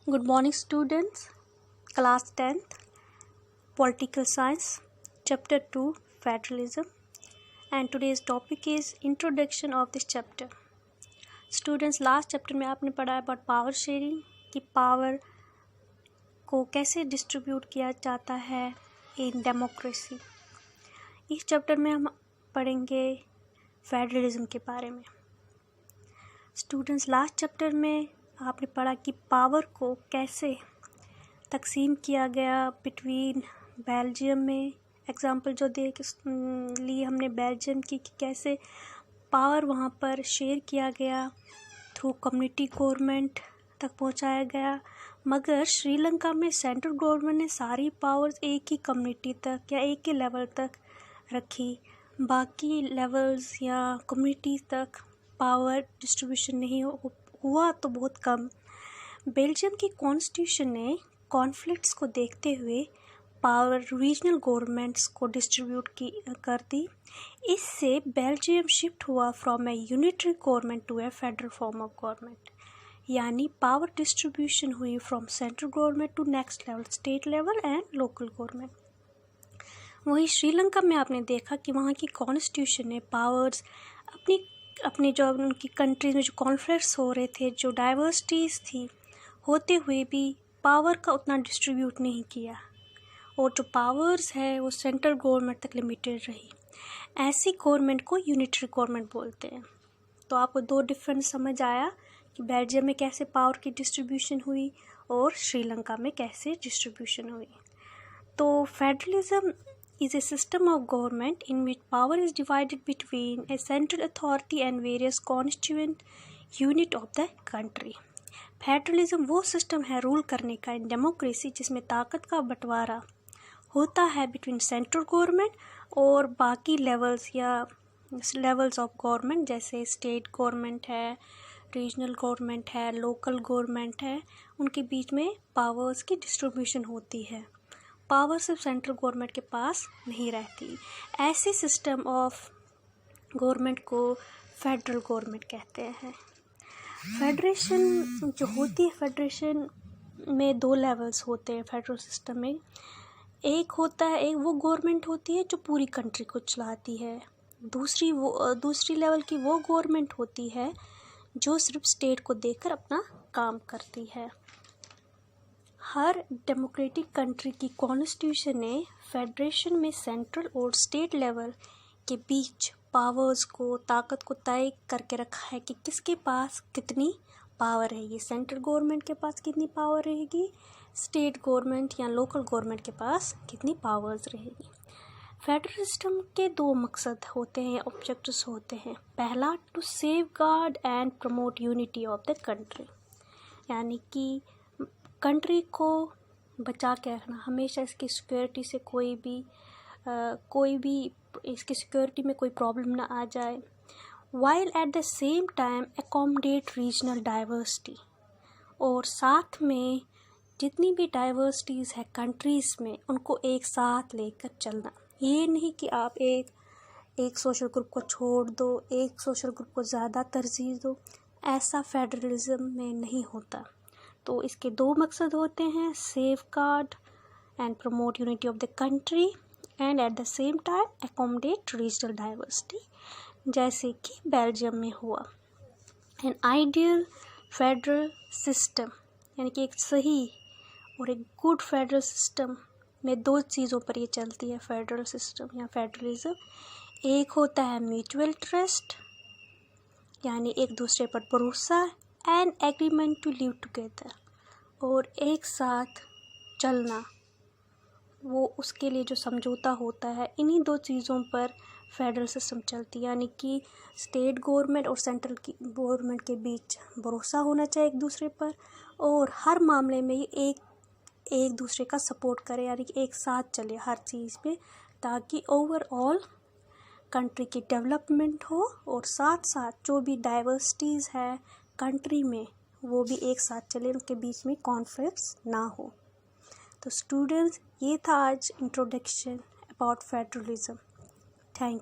Good morning students, class 10th, Political Science, Chapter 2, Federalism, and today's topic is Introduction of this chapter. Students, last chapter में आपने पढ़ा about power sharing कि power को कैसे distribute किया जाता है in democracy. इस chapter में हम पढ़ेंगे फेडरलिज्म के बारे में. स्टूडेंट्स, लास्ट चैप्टर में आपने पढ़ा कि पावर को कैसे तकसीम किया गया बिटवीन बेल्जियम में. एग्ज़ाम्पल जो देख लिए हमने बेल्जियम की कि कैसे पावर वहाँ पर शेयर किया गया, थ्रू कम्युनिटी गवर्नमेंट तक पहुँचाया गया. मगर श्रीलंका में सेंट्रल गवर्नमेंट ने सारी पावर्स एक ही कम्युनिटी तक या एक ही लेवल तक रखी, बाकी लेवल्स या कम्युनिटी तक पावर डिस्ट्रीब्यूशन नहीं हुआ तो बहुत कम. बेल्जियम की कॉन्स्टिट्यूशन ने कॉन्फ्लिक्ट्स को देखते हुए पावर रीजनल गवर्नमेंट्स को डिस्ट्रीब्यूट कर दी. इससे बेल्जियम शिफ्ट हुआ from a unitary government to a federal form of government, यानी पावर डिस्ट्रीब्यूशन हुई from central government to next level, state level and local government. वहीं श्रीलंका में आपने देखा कि वहाँ की कॉन्स्टिट्यूशन ने पावर्स अपनी जो उनकी कंट्रीज में जो कॉन्फ्लिक्ट्स हो रहे थे, जो डाइवर्सिटीज़ थी, होते हुए भी पावर का उतना डिस्ट्रीब्यूट नहीं किया और जो पावर्स है वो सेंट्रल गवर्नमेंट तक लिमिटेड रही. ऐसी गवर्नमेंट को यूनिटरी गवर्नमेंट बोलते हैं. तो आपको दो डिफरेंस समझ आया कि बेल्जियम में कैसे पावर की डिस्ट्रीब्यूशन हुई और श्रीलंका में कैसे डिस्ट्रीब्यूशन हुई. तो federalism is a system of government in which power is divided between a central authority and various constituent unit of the country. Federalism वो सिस्टम है रूल करने का इन डेमोक्रेसी जिसमें ताकत का बंटवारा होता है बिटवीन सेंट्रल गवर्नमेंट और बाकी लेवल्स या लेवल्स ऑफ गवर्नमेंट, जैसे स्टेट गवर्नमेंट है, रीजनल गवर्नमेंट है, लोकल गवर्नमेंट है. उनके बीच में पावर्स की डिस्ट्रीब्यूशन होती है. पावर सिर्फ सेंट्रल गवर्नमेंट के पास नहीं रहती. ऐसे सिस्टम ऑफ गवर्नमेंट को फेडरल गवर्नमेंट कहते हैं. फेडरेशन जो होती है, फेडरेशन में दो लेवल्स होते हैं फेडरल सिस्टम में. एक होता है, एक वो गवर्नमेंट होती है जो पूरी कंट्री को चलाती है. दूसरी लेवल की वो गवर्नमेंट होती है जो सिर्फ स्टेट को देखकर अपना काम करती है. हर डेमोक्रेटिक कंट्री की कॉन्स्टिट्यूशन ने फेडरेशन में सेंट्रल और स्टेट लेवल के बीच पावर्स को, ताकत को तय करके रखा है कि किसके पास कितनी पावर रहेगी. सेंट्रल गवर्नमेंट के पास कितनी पावर रहेगी, स्टेट गवर्नमेंट या लोकल गवर्नमेंट के पास कितनी पावर्स रहेगी. फेडरल सिस्टम के दो मकसद होते हैं, ऑब्जेक्टिव्स होते हैं. पहला, to safeguard and promote unity of the country, यानी कि कंट्री को बचा के रखना, हमेशा इसकी सिक्योरिटी से कोई भी इसकी सिक्योरिटी में कोई प्रॉब्लम ना आ जाए. While at the same time accommodate regional diversity, और साथ में जितनी भी डाइवर्सिटीज़ है कंट्रीज़ में उनको एक साथ लेकर चलना. ये नहीं कि आप एक सोशल ग्रुप को छोड़ दो, एक सोशल ग्रुप को ज़्यादा तरजीह दो. ऐसा फेडरलिज्म में नहीं होता. तो इसके दो मकसद होते हैं, safe guard and promote unity of the country and at the same time accommodate regional diversity, जैसे कि बेल्जियम में हुआ. एन आइडियल फेडरल सिस्टम, यानी कि एक सही और एक गुड फेडरल सिस्टम में दो चीज़ों पर ये चलती है फेडरल सिस्टम या फेडरलिज्म. एक होता है म्यूचुअल ट्रस्ट, यानी एक दूसरे पर भरोसा and agreement to live together, और एक साथ चलना, वो उसके लिए जो समझौता होता है. इन्हीं दो चीज़ों पर फेडरल सिस्टम चलती है, यानी कि स्टेट गवर्नमेंट और सेंट्रल की गवर्नमेंट के बीच भरोसा होना चाहिए एक दूसरे पर, और हर मामले में ये एक दूसरे का सपोर्ट करे, यानी कि एक साथ चले हर चीज़ पे, ताकि ओवरऑल कंट्री की डेवलपमेंट हो और साथ साथ जो भी डाइवर्सिटीज़ है कंट्री में वो भी एक साथ चले, उनके बीच में कॉन्फ्लिक्ट्स ना हो. तो स्टूडेंट्स, ये था आज introduction about federalism. Thank you.